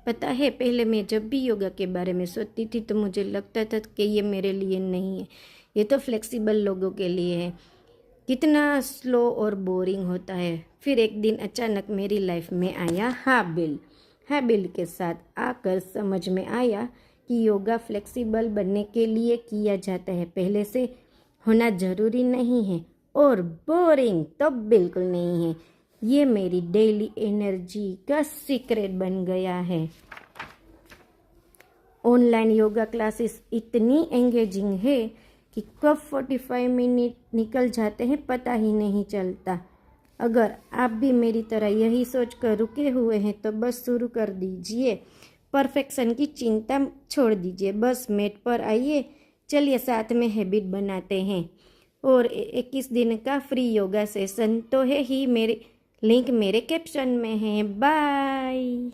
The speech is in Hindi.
पता है, पहले मैं जब भी योगा के बारे में सोचती थी तो मुझे लगता था कि ये मेरे लिए नहीं है, ये तो फ्लेक्सिबल लोगों के लिए है। कितना स्लो और बोरिंग होता है। फिर एक दिन अचानक मेरी लाइफ में आया हैबिल के साथ आकर समझ में आया कि योगा फ्लेक्सिबल बनने के लिए किया जाता है, पहले से होना ज़रूरी नहीं है, और बोरिंग तो बिल्कुल नहीं है। ये मेरी डेली एनर्जी का सीक्रेट बन गया है। ऑनलाइन योगा क्लासेस इतनी एंगेजिंग है कि कब 45 मिनट निकल जाते हैं पता ही नहीं चलता। अगर आप भी मेरी तरह यही सोचकर रुके हुए हैं तो बस शुरू कर दीजिए। परफेक्शन की चिंता छोड़ दीजिए, बस मैट पर आइए। चलिए साथ में हैबिट बनाते हैं। और 21 दिन का फ्री योगा सेशन तो है ही, मेरे लिंक मेरे कैप्शन में है। बाय।